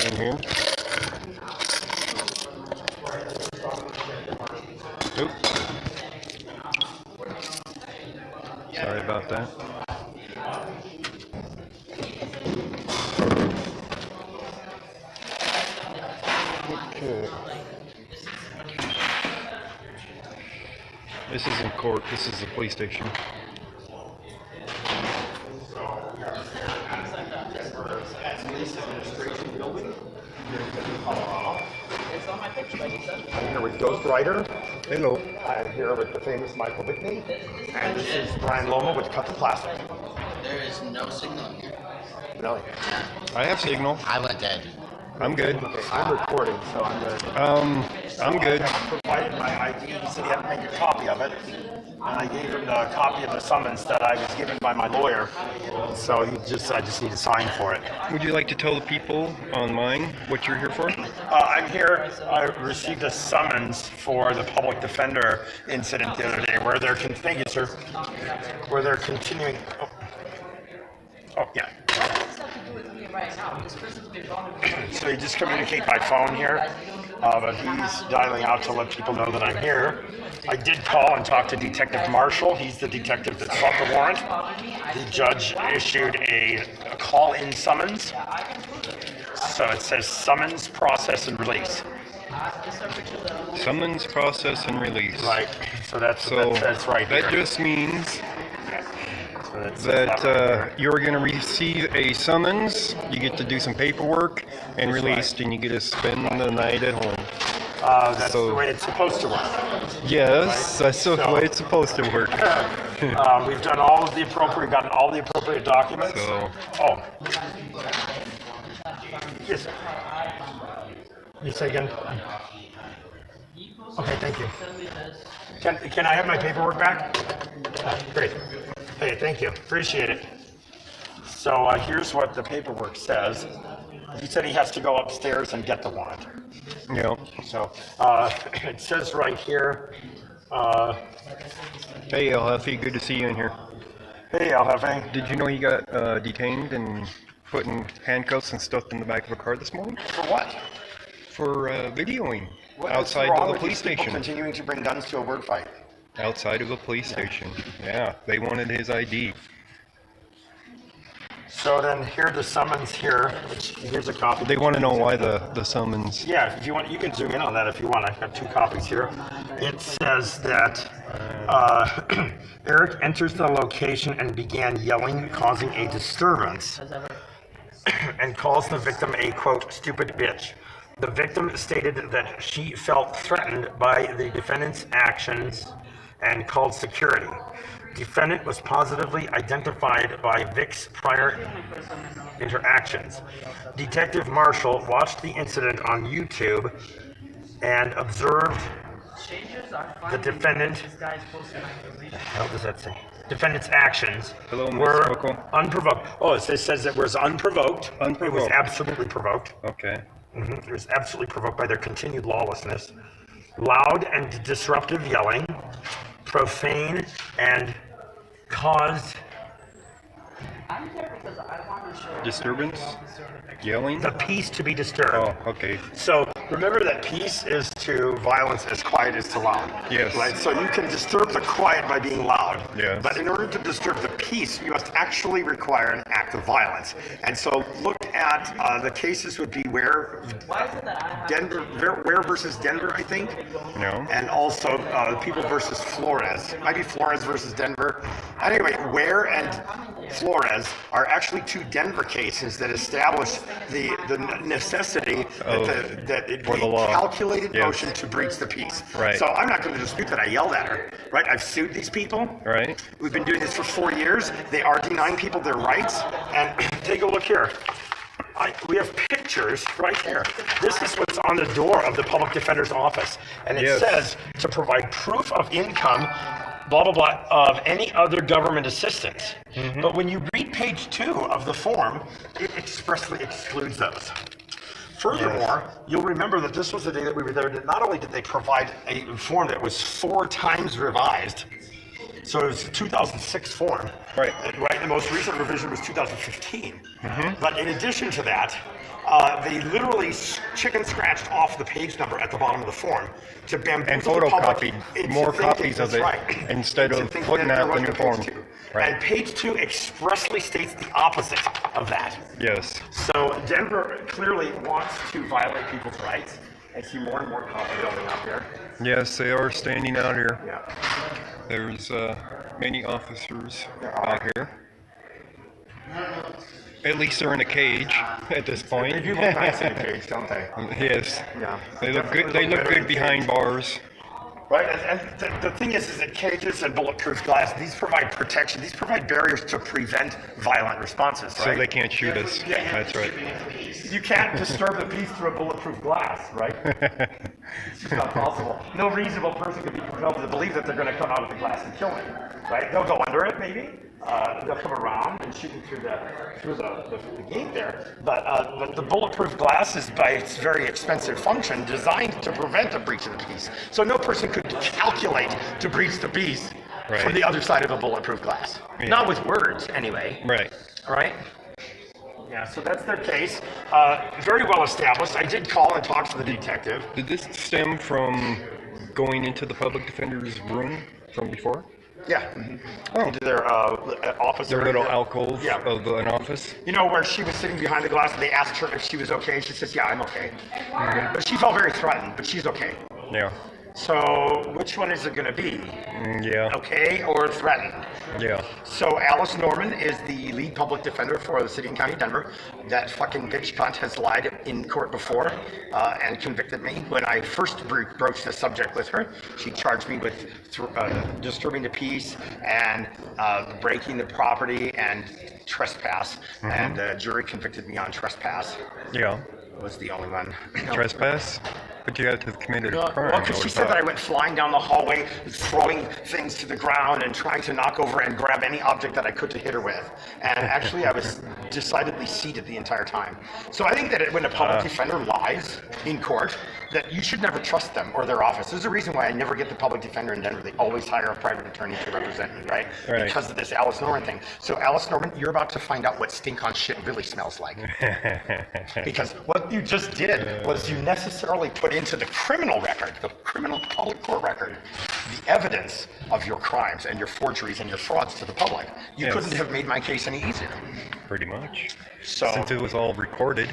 in here. Oop. Sorry about that. Okay. This isn't court, this is the police station. I'm here with Ghost Rider. Hello. I'm here with the famous Michael Whitney. And this is Brian Loma with Cut the Plastic. There is no signal here. Really? I have signal. I went dead. I'm good. Okay, I'm recording, so I'm good. I'm good. I provided my ID. He said he had to make a copy of it. And I gave him the copy of the summons that I was given by my lawyer. So I just need to sign for it. Would you like to tell the people online what you're here for? I'm here. I received a summons for the public defender incident the other day, where they're thank you, sir. Where they're continuing. Oh yeah. So you just communicate by phone here, but he's dialing out to let people know that I'm here. I did call and talk to Detective Marshall. He's the detective that sought the warrant. The judge issued a call-in summons. So it says summons, process, and release. Summons, process, and release. Right. So that's right That here. just means So that you're going to receive a summons, you get to do some paperwork, and released, and you get to spend the night at home. That's the way it's supposed to work. Yes, that's the way it's supposed to work. We've done gotten all the appropriate documents. So, Oh. Yes. You say again? Okay, thank you. Can I have my paperwork back? Great. Hey, thank you. Appreciate it. So here's what the paperwork says. He said he has to go upstairs and get the warrant. yeah. So it says right here. Hey, LFE, good to see you in here. Hey, Alhafe. Did you know you got detained and put in handcuffs and stuffed in the back of a car this morning? For what? For videoing What's outside wrong of the with police these people station. continuing to bring guns to a word fight? Outside of the police station. Yeah, they wanted his ID. So then here the summons here, which here's a copy. They want to know why the summons. Yeah, if you want, you can zoom in on that if you want. I've got 2 copies here. It says that Eric enters the location and began yelling, causing a disturbance, and calls the victim a, quote, stupid bitch. The victim stated that she felt threatened by the defendant's actions and called security. Defendant was positively identified by Vic's prior interactions. Detective Marshall watched the incident on YouTube and observed the defendant. What the hell does that say? Defendant's actions Hello, Ms. were Coco. unprovoked. Oh, it says it was unprovoked. It was Unprovoked. absolutely provoked. Okay. It was absolutely provoked by their continued lawlessness. Loud and disruptive yelling, profane, and caused Disturbance? Yelling? the peace to be disturbed. Oh, okay. So remember that peace is to violence as quiet is to loud. Yes. Right? So you can disturb the quiet by being loud. Yes. But in order to disturb the peace, you must actually require an act of violence. And so look at the cases would be Ware versus Denver, I think. No. And also People versus Flores. Might be Flores versus Denver. Anyway, Ware and Flores are actually 2 Denver cases that establish the necessity that it be For the a law. calculated Yes. motion to breach the peace. Right. So I'm not going to dispute that I yelled at her. Right? I've sued these people. Right. We've been doing this for 4 years. They are denying people their rights. And take a look here. We have pictures right here. This is what's on the door of the public defender's office. And it Yes. says to provide proof of income, blah, blah, blah, of any other government assistance. But when you read page 2 of the form, it expressly excludes those. Furthermore, you'll remember that this was the day that we were there, that not only did they provide a form that was 4 times revised, so it was a 2006 form. Right. Right. The most recent revision was 2015. But in addition to that, They literally chicken scratched off the page number at the bottom of the form to bamboozle And the public photocopied into more thinking- copies of that's it right. instead Into of thinking putting that there out the new wasn't a form. page 2. Right. And page 2 expressly states the opposite of that. Yes. So Denver clearly wants to violate people's rights. I see more and more cops building up here. Yes, they are standing out here. Yeah. There's many officers There are. out here. At least they're in a cage at this point. They do look nice in a cage, don't they? Yes. Yeah. They look good. They look better in good a behind cage. bars. Right, and the thing is that cages and bulletproof glass, these provide protection. These provide barriers to prevent violent responses, right? So they can't shoot us. That's right. You can't disturb the peace through a bulletproof glass, right? It's just not possible. No reasonable person could be compelled to believe that they're going to come out of the glass and kill me, right? They'll go under it, maybe. They'll come around and shoot me through the gate there. But the bulletproof glass is, by its very expensive function, designed to prevent a breach of the peace. So no person could calculate to breach the peace from Right. the other side of a bulletproof glass. Yeah. Not with words, anyway. Right. All right? Yeah, so that's their case. Very well established. I did call and talk to the detective. Did this stem from going into the public defender's room from before? Yeah. Into their office. Their area. little alcove Yeah. of an office? You know, where she was sitting behind the glass and they asked her if she was okay. She says, yeah, I'm okay. But she felt very threatened, but she's okay. Yeah. So which one is it going to be? Yeah. Okay or threatened? Yeah. So Alice Norman is the lead public defender for the city and county of Denver. That fucking bitch cunt has lied in court before and convicted me. When I first broached the subject with her, she charged me with disturbing the peace and breaking the property and trespass. And the jury convicted me on trespass. Yeah. Was the only one. Trespass? But you had to have committed a crime. Well, because she said that I went flying down the hallway, throwing things to the ground and trying to knock over and grab any object that I could to hit her with. And actually, I was decidedly seated the entire time. So I think that when a public defender lies in court, that you should never trust them or their office. There's a reason why I never get the public defender in Denver. They always hire a private attorney to represent me, right? Right. Because of this Alice Norman thing. So Alice Norman, you're about to find out what stink on shit really smells like. Because what you just did was you necessarily put into the criminal record, the criminal public court record, the evidence of your crimes and your forgeries and your frauds to the public. You Yes. couldn't have made my case any easier. Pretty much. So, Since it was all recorded,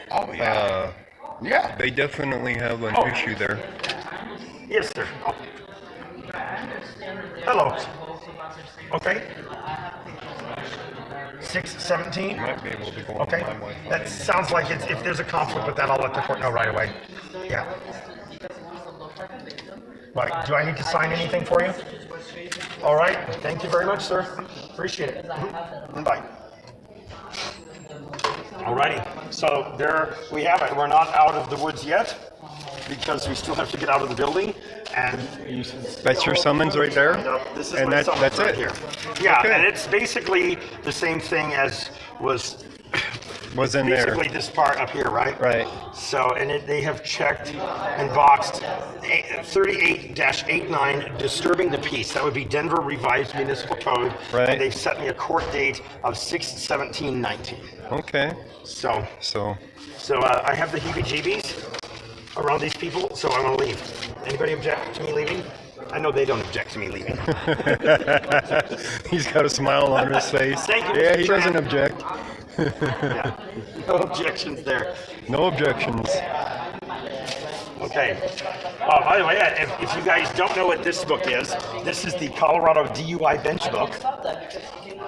oh yeah, yeah. they definitely have an issue there. Yes, sir. Oh. Hello. Okay. 617. Might be able to go on Okay. my way. That sounds like it's, if there's a conflict with that, I'll let the court know right away. Yeah. Right. Do I need to sign anything for you? All right. Thank you very much, sir. Appreciate it. Bye. Alrighty. So there we have it. We're not out of the woods yet because we still have to get out of the building. And That's your summons right there? This is And my that- summons that's right it? here. Yeah, Okay. and it's basically the same thing as was Was in there. basically this part up here, right? Right. So, and they have checked and boxed 38-89, disturbing the peace. That would be Denver Revised Municipal Code. Right. And they've set me a court date of 6/17/19. Okay. So So, I have the heebie-jeebies around these people, so I want to leave. Anybody object to me leaving? I know they don't object to me leaving. he's got a smile on his face. Thank you, Yeah, Mr. he doesn't Tran. object. Yeah. No objections there. No objections. Okay. By the way, if you guys don't know what this book is, this is the Colorado DUI bench book.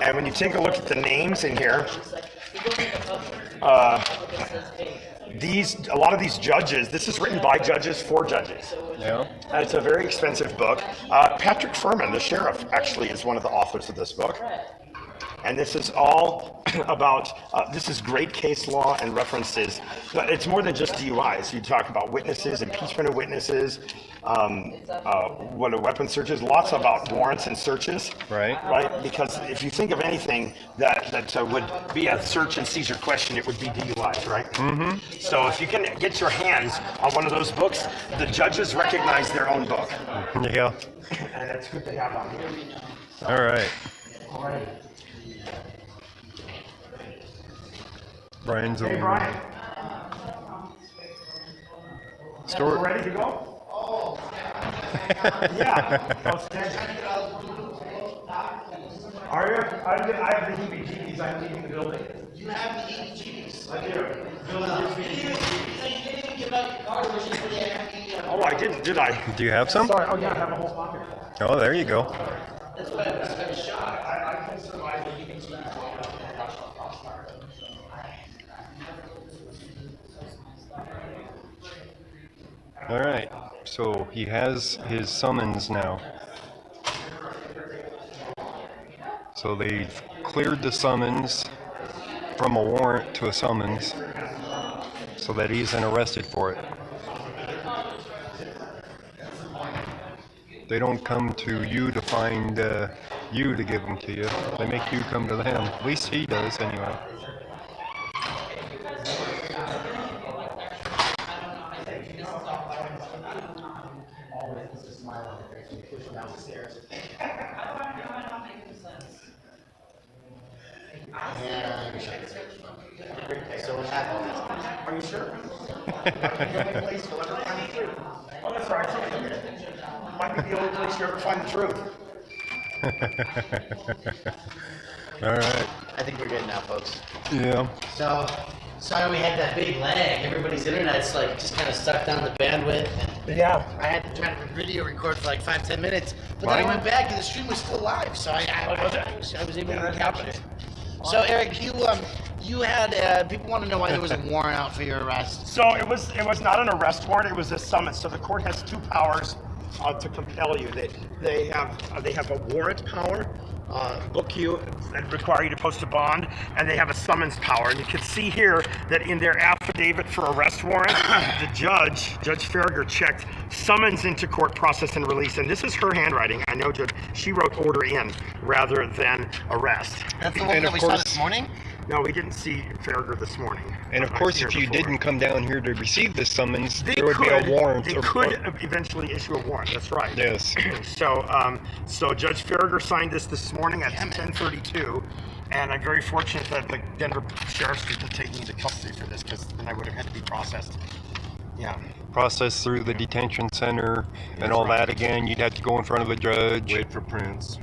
And when you take a look at the names in here, a lot of these judges, this is written by judges for judges. Yeah. It's a very expensive book. Patrick Furman, the sheriff, actually is one of the authors of this book. And this is all about, this is great case law and references. But it's more than just DUIs. You talk about witnesses, impeachment of witnesses, what a weapon search is, lots about warrants and searches. Right. Right? Because if you think of anything that would be a search and seizure question, it would be DUIs, right? Mm-hmm. So if you can get your hands on one of those books, the judges recognize their own book. Yeah. And that's what they have on here. All right. All right. Brian's Hey, over. Brian. Store. Ready to go? Yeah. Outstanding. Are you? I have the heebie-jeebies. I'm leaving the building. You have the heebie-jeebies. I do. You didn't even give out your card, which is pretty happy. Oh, I didn't, did I? Do you have some? Sorry. Oh, yeah, I have a whole pocket. Oh, there you go. That's why I was kind of shocked. I can survive the heebie-jeebies. All right. So he has his summons now. So they've cleared the summons from a warrant to a summons so that he isn't arrested for it. They don't come to you to find you to give them to you. They make you come to them. At least he does anyway. So what happened? Are you sure? Oh, that's all right. Might be the only place you ever find the truth. All right. I think we're good now, folks. Yeah. So, sorry we had that big lag. Everybody's internet's like just kind of sucked down the bandwidth. Yeah. I had to try to video record for like 5-10 minutes, but then I went back and the stream was still live, so I was able to recapture it. So Eric, you had people want to know why there was a warrant out for your arrest. So it was not an arrest warrant. It was a summons. So the court has two powers to compel you. They have a warrant power, book you and require you to post a bond, and they have a summons power. And you can see here that in their affidavit for arrest warrant, the Judge Farragher, checked summons into court process and release. And this is her handwriting. I know, Judge. She wrote order in rather than arrest. That's the one that we saw this morning? No, we didn't see Farragher this morning. And of I've course, seen if her you before. didn't come down here to receive the summons, They there would be a warrant. They or- could eventually issue a warrant. That's right. Yes. So Judge Farragher signed this morning at 10:32, and I'm very fortunate that the Denver Sheriff's didn't take me into custody for this, because then I would have had to be processed. Yeah. Process through the detention center and all that again. You'd have to go in front of a judge. Wait for prints.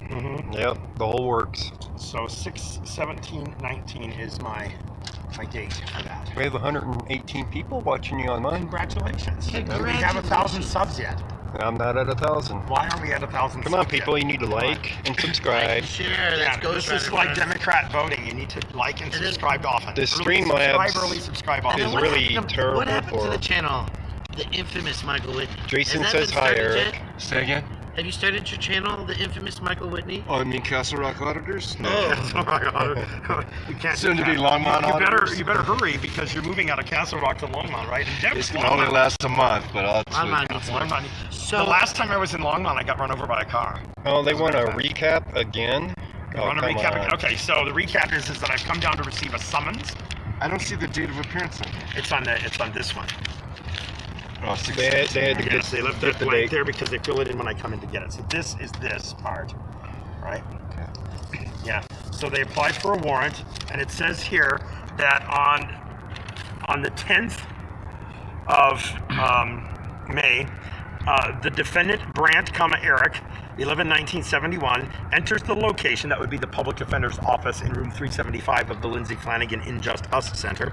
Yep, the whole works. So 6/17/19 is my date for that. We have 118 people watching you online. Congratulations. We have Congratulations. 1,000 subs yet. I'm not at 1,000. Why aren't we at 1,000 Come subs on, people, yet? you need to like and subscribe. Share, Yeah, that goes this is like Democrat voting. You need to like and subscribe often. The Early Streamlabs subscribe, early subscribe often. is really terrible What happened to for- the channel? The infamous Michael Whitney. Jason Has that says been hi, started Eric. yet? Say again? Have you started your channel, the infamous Michael Whitney? Oh, I mean Castle Rock Auditors? No. Oh my God. You can't Soon do to be that. Longmont Auditors. You better hurry, because you're moving out of Castle Rock to Longmont, right? And Denver's It only Longmont. lasts a month, but I'll Longmont switch. needs Longmont. So- the last time I was in Longmont, I got run over by a car. Oh, they want a recap again? Oh, Run a come recap. on. Okay, so the recap is that I've come down to receive a summons. I don't see the date of appearance in here. It's on this one. Oh, 6. They had to Yes, they left get that the blank date. there because they fill it in when I come in to get it. So this is this part, right? Okay. Yeah. So they applied for a warrant, and it says here that on the 10th of May, the defendant Brandt, Eric, 11/1971, enters the location that would be the public defender's office in room 375 of the Lindsay Flanagan In Just Us Center.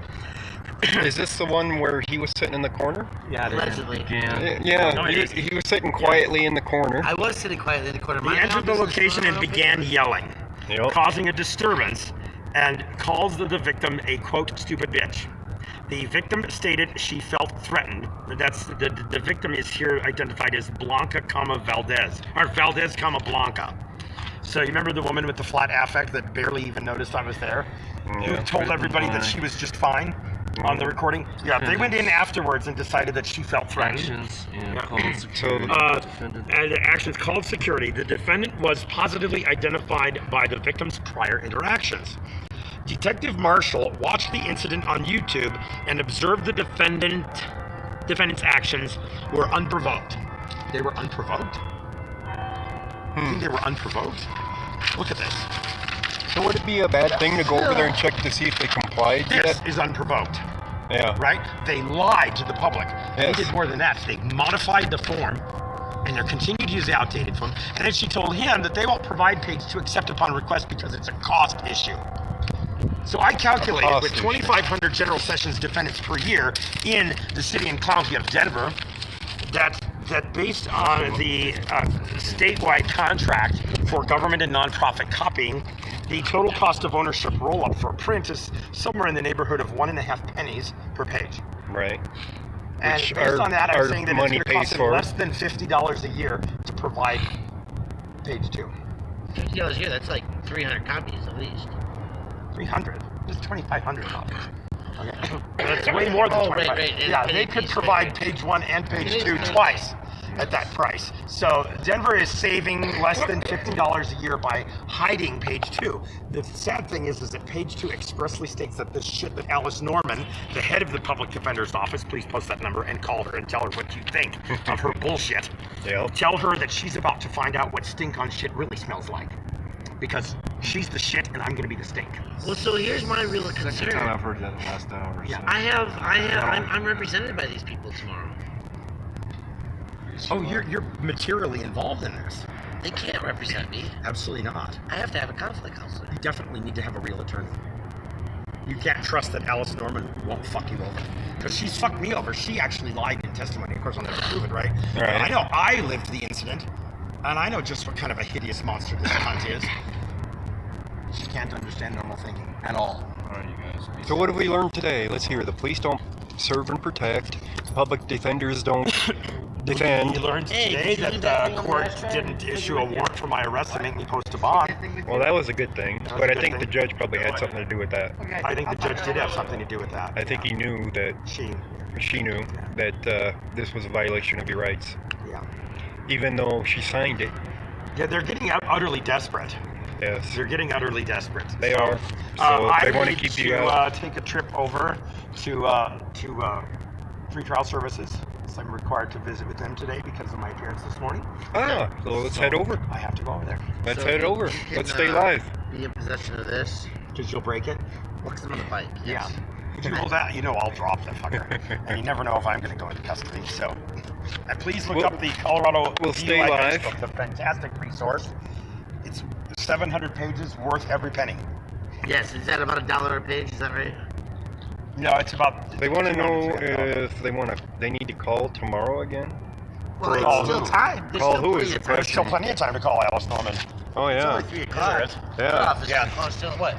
Is this the one where he was sitting in the corner? Yeah, it is. Allegedly. Yeah, No, it is. he was sitting quietly in the corner. I was sitting quietly in the corner. He entered the location and began yelling, Yep. causing a disturbance, and calls the victim a, quote, stupid bitch. The victim stated she felt threatened. That's the victim is here identified as Blanca, Valdez, or Valdez, Blanca. So you remember the woman with the flat affect that barely even noticed I was there? Who told everybody that she was just fine on the recording? Yeah, they went in afterwards and decided that she felt threatened. Actions and Yeah. calling security. And the actions called security. The defendant was positively identified by the victim's prior interactions. Detective Marshall watched the incident on YouTube and observed the defendant's actions were unprovoked. They were unprovoked? You think they were unprovoked? Look at this. So would it be a bad thing to go over there and check to see if they complied This yet? is unprovoked. Yeah. Right? They lied to the public. Yes. They did more than that. They modified the form, and they're continuing to use the outdated form. And then she told him that they won't provide page 2 except upon request because it's a cost issue. So I calculated cost with issue. 2,500 general sessions defendants per year in the city and county of Denver, that based on the statewide contract for government and nonprofit copying, the total cost of ownership roll-up for print is somewhere in the neighborhood of 1.5 pennies per page. Right. And Which based on that, our I'm saying that it's money going to cost pays them for. less than $50 a year to provide page 2. $50 a year, that's like 300 copies at least. 300. Just 2,500 copies. Okay. That's way more than Oh, 25. right. Yeah, they could provide page 1 and page 2 twice at that price. So Denver is saving less than $50 a year by hiding page 2. The sad thing is that page 2 expressly states that this shit that Alice Norman, the head of the public defender's office, please post that number and call her and tell her what you think of her bullshit. Yep. Tell her that she's about to find out what stink on shit really smells like. Because she's the shit and I'm going to be the stink. Well, so here's my real Second concern. time I've heard that last hour. Yeah. So. I'm represented by these people tomorrow. Oh, you're materially involved in this. They can't represent me. Absolutely not. I have to have a conflict counselor. You definitely need to have a real attorney. You can't trust that Alice Norman won't fuck you over. Because she's fucked me over. She actually lied in testimony. Of course, I'll never prove it, right? Right. I know I lived the incident, and I know just what kind of a hideous monster this cunt is. She can't understand normal thinking at all. All right, you guys. Be So what have we learned today? Let's hear. The police don't serve and protect. Public defenders don't defend. You learned Hey, today did you that leave that thing the on court the ashtray? didn't issue a warrant for my arrest and make me post a bond. Well, that was a good thing. was But a I good think thing. the judge probably had something to do with that. I think the judge did have something to do with that. I think he knew that she knew that this was a violation of your rights, Yeah. even though she signed it. Yeah, they're getting utterly desperate. Yes, They're getting utterly desperate. they are. So I they want to need keep you out. take a trip over to Free Trial Services. So I'm required to visit with them today because of my appearance this morning. Ah, so let's head over. I have to go over there Let's So head you over. can, Let's stay live. Be in possession of this. because you'll break it. What's on the bike? Yeah. Yes. If you hold that, you know I'll drop the fucker. And you never know if I'm going to go into custody. So, and please look We'll- up the Colorado we'll stay DUI live. Facebook, the fantastic resource. It's 700 pages worth every penny. Yes. Is that about $1 a page? Is that right? No, it's about. They want to know $200. if they need to call tomorrow again. Well, Call it's still who? time. There's Call still who plenty is of the time. There's still plenty of time to call Alice Norman. Oh It's yeah, only 3 o'clock. yeah. Yeah. Oh, still what?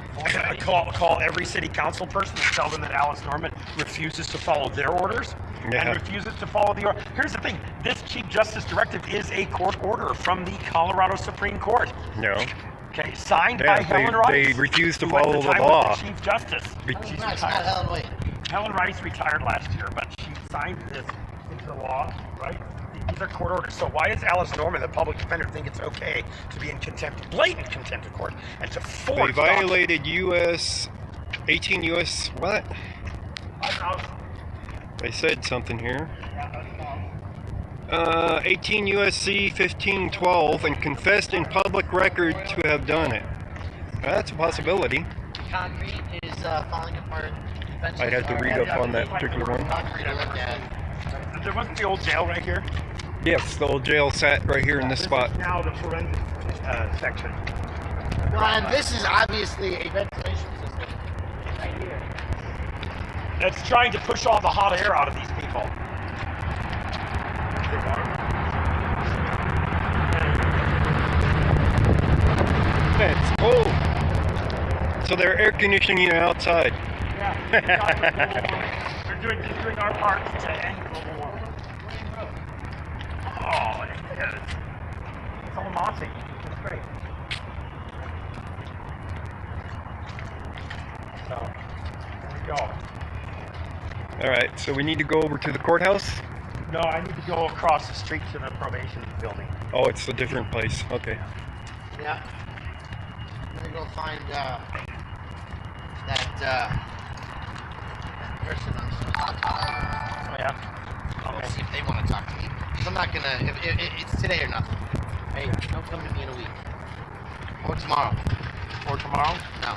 Call every city council person and tell them that Alice Norman refuses to follow their orders Yeah. and refuses to follow the order. Here's the thing: this Chief Justice Directive is a court order from the Colorado Supreme Court. No. Okay, signed Yeah, by Helen Rice. they refuse to who at follow the time law. was the Chief Justice. She's No, it's not retired. Helen Wade. Helen Rice retired last year, but she signed this into the law, right? These are court orders. So why does Alice Norman, the public defender, think it's okay to be in contempt, blatant contempt of court, and to force They violated 18 U.S. what? They said something here. 18 USC 1512 and confessed in public record to have done it. That's a possibility. Concrete is falling apart. I'd have to read up on that particular one. Concrete, I looked at. There wasn't the old jail right here. Yes, the old jail sat right here in this spot. Is now the forensic section. Well, and this is obviously a ventilation system. Right here. That's trying to push all the hot air out of these people. It's cold. So they're air conditioning it outside. Yeah. They're doing our part to end global warming. Oh, it is. It's all mossy. It's great. So, there we go. All right, so we need to go over to the courthouse. No, I need to go across the street to the probation building. Oh, it's a different place. Okay. Yeah. I'm gonna go find that person I'm supposed to talk to. Oh, yeah? Let's Okay. see if they want to talk to me. 'Cause I'm not gonna. It's today or nothing. Hey, don't come to me in a week. Or tomorrow. Or tomorrow? No.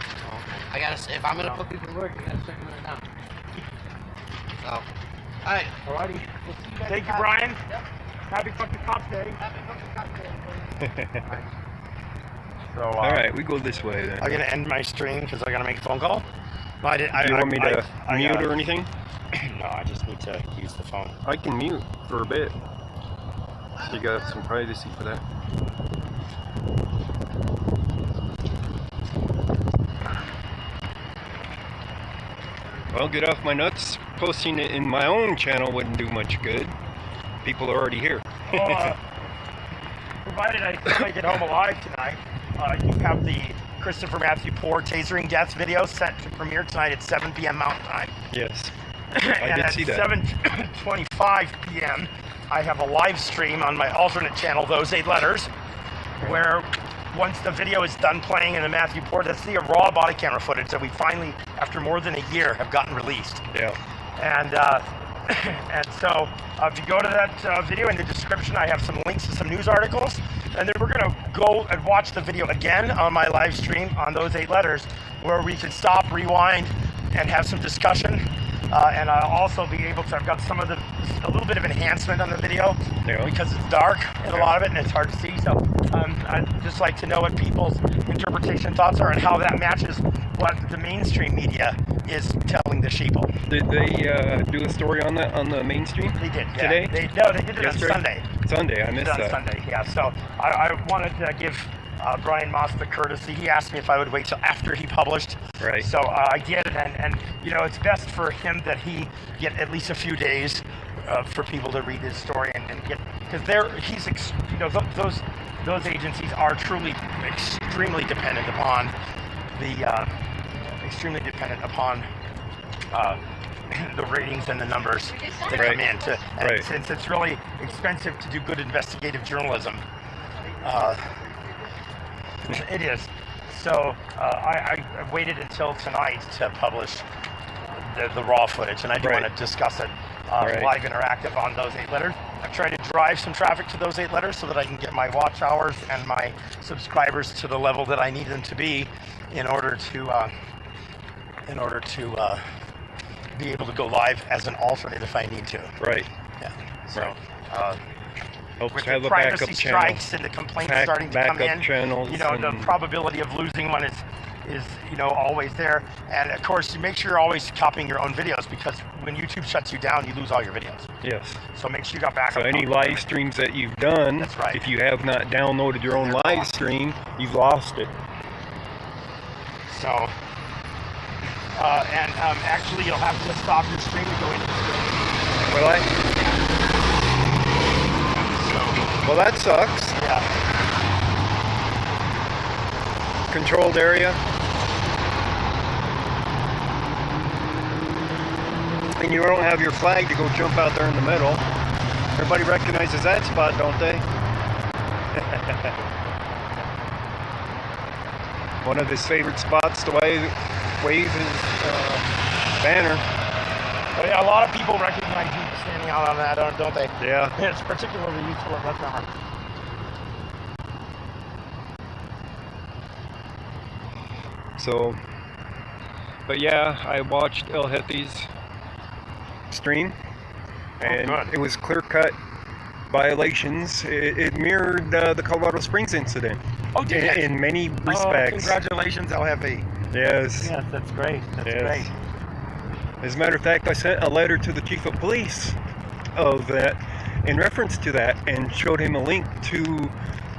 I gotta. If I'm gonna put people to work, I gotta start doing it now. So, all right. Alrighty. We'll see you guys Thank you, at- Brian. Yep. Happy fucking Cops Day. Happy fucking cocktail. So, All right, we go this way then. I'm gonna end my stream because I gotta make a phone call. No, Do you want me to mute or anything? No, I just need to use the phone. I can mute for a bit. You got some privacy for that. Well, get off my nuts. Posting it in my own channel wouldn't do much good. People are already here. Provided I get home alive tonight, you have the Christopher Matthew Poor tasering deaths video set to premiere tonight at 7 p.m. Mountain Time. Yes. And did at see that. 7:25 p.m., I have a live stream on my alternate channel, Those 8 Letters, where once the video is done playing in the Matthew Poor, that's the raw body camera footage that we finally, after more than a year, have gotten released. Yeah. And and so if you go to that video in the description, I have some links to some news articles, and then we're gonna go and watch the video again on my live stream on Those 8 Letters, where we can stop, rewind, and have some discussion. And I'll also be able to, I've got a little bit of enhancement on the video because it's dark in a lot of it and it's hard to see. So I'd just like to know what people's interpretation thoughts are and how that matches what the mainstream media is telling the sheeple. Did they do a story on that on the mainstream? They did, yeah. Today? They did it Yesterday? on Sunday. Sunday, I They missed did it that. on Sunday, yeah. So I wanted to give Brian Moss the courtesy. He asked me if I would wait till after he published. Right. So I did, and you know, it's best for him that he get at least a few days for people to read his story and get, because those agencies are truly extremely dependent upon the ratings and the numbers that come in. And since it's really expensive to do good investigative journalism, it is. So I waited until tonight to publish the raw footage, and I do want to discuss it live interactive on Those 8 Letters. I've tried to drive some traffic to Those 8 Letters so that I can get my watch hours and my subscribers to the level that I need them to be in order to be able to go live as an alternate if I need to. Right. Yeah. So. Helps With have the a backup privacy channel. strikes and the complaints starting to come in, channels you know, the and- probability of losing one is always there. And of course, you make sure you're always copying your own videos, because when YouTube shuts you down, you lose all your videos. Yes. So make sure you got backup. So any live streams that you've done, That's right. if you have not downloaded your own live stream, you've lost it. So, and actually, you'll have to stop your stream to go into the stream. Well, well, that sucks. Yeah. Controlled area. And you don't have your flag to go jump out there in the middle. Everybody recognizes that spot, don't they? One of his favorite spots to wave his banner. But yeah, a lot of people recognize you standing out on that, don't they? Yeah. It's particularly useful at that time. So, but yeah, I watched El Jefe's stream, and good. it was clear-cut violations. It mirrored the Colorado Springs incident. Oh, did it? In many Oh, respects. congratulations, LFE. Yes. Yes, that's great. That's Yes. great. As a matter of fact, I sent a letter to the chief of police of that in reference to that, and showed him a link to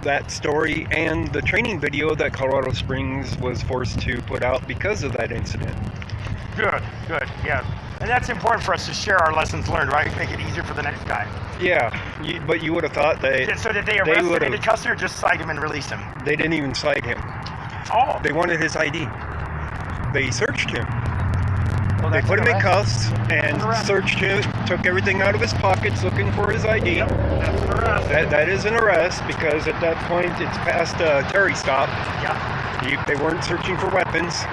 that story and the training video that Colorado Springs was forced to put out because of that incident. Good, yeah. And that's important for us to share our lessons learned, right? Make it easier for the next guy. Yeah, but you would have thought So did they arrest him in the custody or just cite him and release him? they didn't even cite him. Oh. They wanted his ID. They searched him. Well, They that's put an him in arrest. cuffs and arrest. searched him, took everything out of his pockets looking for his ID. Yep, that's an arrest. That is an arrest, because at that point it's past a Terry stop. Yeah. They weren't searching for weapons.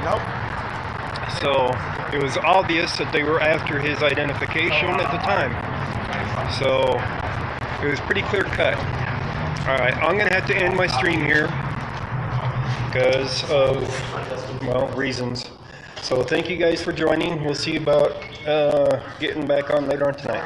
Nope. So it was obvious that they were after his identification at the time. So it was pretty clear cut. Alright, I'm going to have to end my stream here because of, well, reasons. So thank you guys for joining. We'll see about getting back on later on tonight.